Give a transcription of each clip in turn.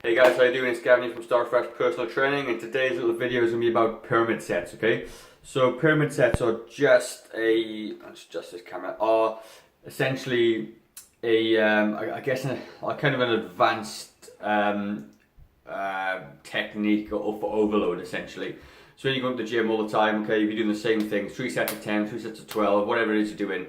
Hey guys, how you doing? It's Gavin from Fresh Personal Training, and today's little video is going to be about pyramid sets, okay? So pyramid sets are let's adjust this camera, are essentially I guess a kind of an advanced technique for overload essentially. So when you go to the gym all the time, okay, if you're doing the same thing, 3 sets of 10, 3 sets of 12, whatever it is you're doing,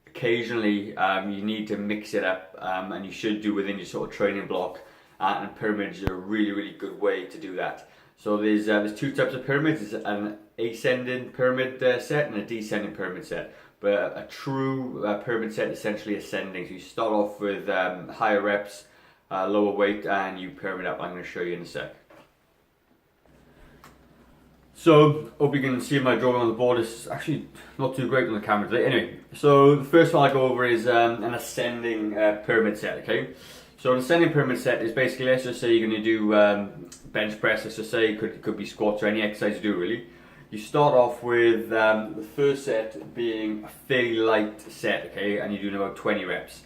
occasionally you need to mix it up, and you should do within your sort of training block. And pyramids are a really good way to do that. So there's two types of pyramids. There's an ascending pyramid set and a descending pyramid set. But a true pyramid set is essentially ascending. So you start off with higher reps, lower weight, and you pyramid up. I'm going to show you in a sec. So, hope you can see my drawing on the board. It's actually not too great on the camera today. Anyway, so the first one I go over is an ascending pyramid set, okay? So an ascending pyramid set is basically, let's just say you're going to do bench press, let's just say, could be squats or any exercise you do really. You start off with the first set being a fairly light set, okay, and you're doing about 20 reps.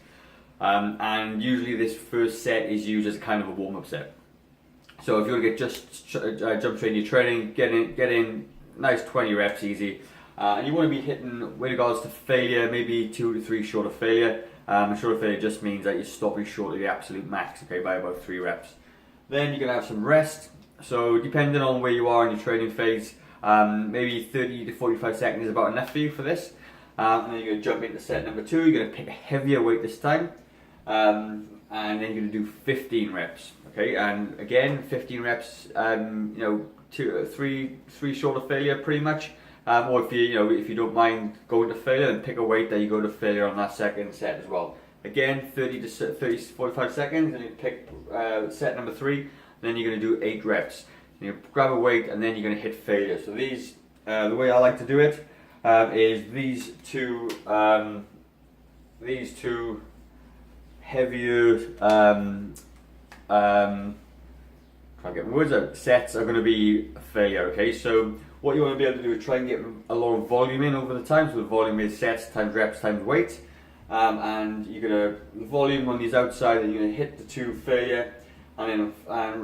And usually this first set is used as kind of a warm-up set. So if you want to get jump straight in your training, get in nice 20 reps easy. And you want to be hitting, with regards to failure, maybe 2 to 3 short of failure. A short of failure just means that you're stopping short of the absolute max, okay, by about 3 reps. Then you're going to have some rest. So depending on where you are in your training phase, maybe 30 to 45 seconds is about enough for you for this. And then you're going to jump into set number 2. You're going to pick a heavier weight this time. And then you're going to do 15 reps, okay? And again, 15 reps, 3 short of failure pretty much. Or if you don't mind going to failure, then pick a weight that you go to failure on that second set as well. Again, 45 seconds, and you pick set number 3. And then you're going to do 8 reps. You grab a weight, and then you're going to hit failure. So these, the way I like to do it is these two heavier try to get my words out, sets are going to be a failure, okay? So what you want to be able to do is try and get a lot of volume in over the time. So the volume is sets times reps times weight. And you're going to, the volume on these outside, and you're going to hit the 2 failure. And then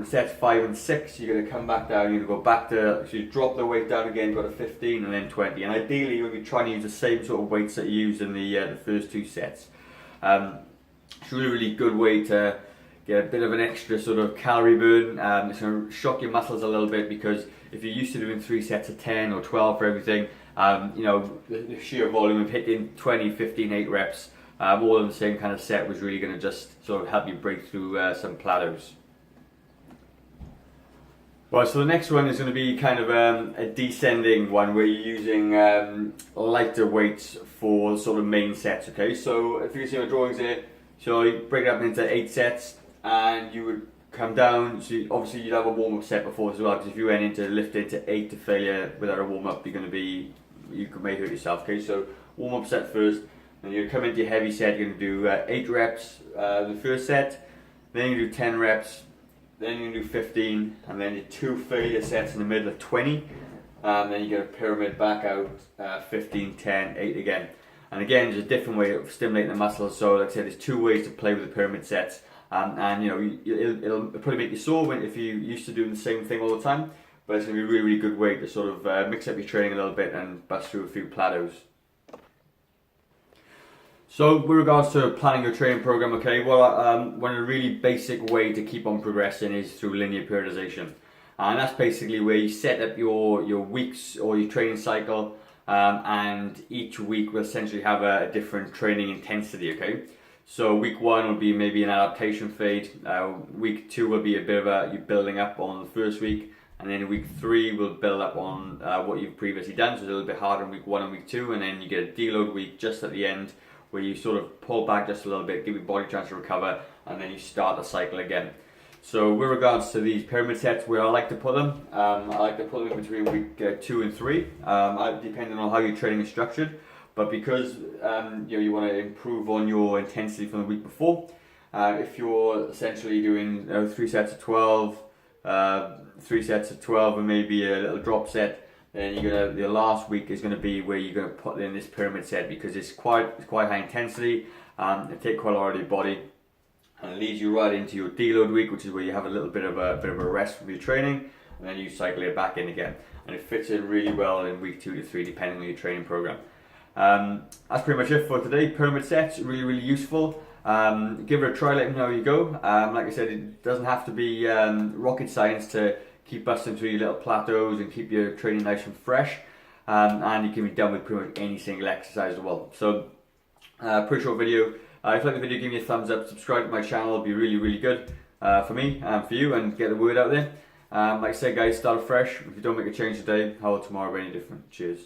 sets 5 and 6, you're going to come back down, you're going to go back to, so you drop the weight down again, go to 15 and then 20. And ideally you're going to be trying to use the same sort of weights that you used in the first 2 sets. It's a really good way to get a bit of an extra sort of calorie burn. It's going to shock your muscles a little bit, because if you're used to doing 3 sets of 10 or 12 for everything, the sheer volume of hitting 20, 15, 8 reps all in the same kind of set was really going to just sort of help you break through some plateaus. Right, so the next one is going to be kind of a descending one, where you're using lighter weights for sort of main sets, okay? So if you can see my drawings here, so you break it up into 8 sets, and you would come down, so obviously you'd have a warm-up set before as well, because if you went into lift into 8 to failure without a warm-up, you may hurt yourself, okay? So warm-up set first, and you come into your heavy set, you're going to do 8 reps the first set, then you do 10 reps, then you do 15, and then your 2 failure sets in the middle of 20, and then you get a pyramid back out, 15, 10, 8 again. And again, there's a different way of stimulating the muscles. So like I said, there's 2 ways to play with the pyramid sets. And it'll probably make you sore if you're used to doing the same thing all the time, but it's going to be a really good way to sort of mix up your training a little bit and bust through a few plateaus. So with regards to planning your training program, okay, well, one of the really basic way to keep on progressing is through linear periodization. And that's basically where you set up your weeks or your training cycle, and each week will essentially have a different training intensity, okay? So week 1 will be maybe an adaptation phase, week 2 will be a bit of you building up on the first week, and then week 3 will build up on what you've previously done, so it's a little bit harder in week 1 and week 2, and then you get a deload week just at the end, where you sort of pull back just a little bit, give your body a chance to recover, and then you start the cycle again. So with regards to these pyramid sets, where I like to put them, I like to put them between week 2 and 3, depending on how your training is structured. But because you want to improve on your intensity from the week before, if you're essentially doing 3 sets of 12, 3 sets of 12 and maybe a little drop set, then the last week is going to be where you're going to put in this pyramid set, because it's quite high intensity, it takes quite a lot of your body. and it leads you right into your deload week, which is where you have a little bit of a rest from your training, and then you cycle it back in again. And it fits in really well in week 2 to 3, depending on your training program. That's pretty much it for today. Pyramid sets, really useful. Give it a try, let me know how you go. Like I said, it doesn't have to be rocket science to keep busting through your little plateaus and keep your training nice and fresh. And you can be done with pretty much any single exercise as well. So, pretty short video. If you like the video, give me a thumbs up, subscribe to my channel, it'll be really good for me and for you, and get the word out there. Like I said guys, start fresh. If you don't make a change today, how will tomorrow be any different? Cheers.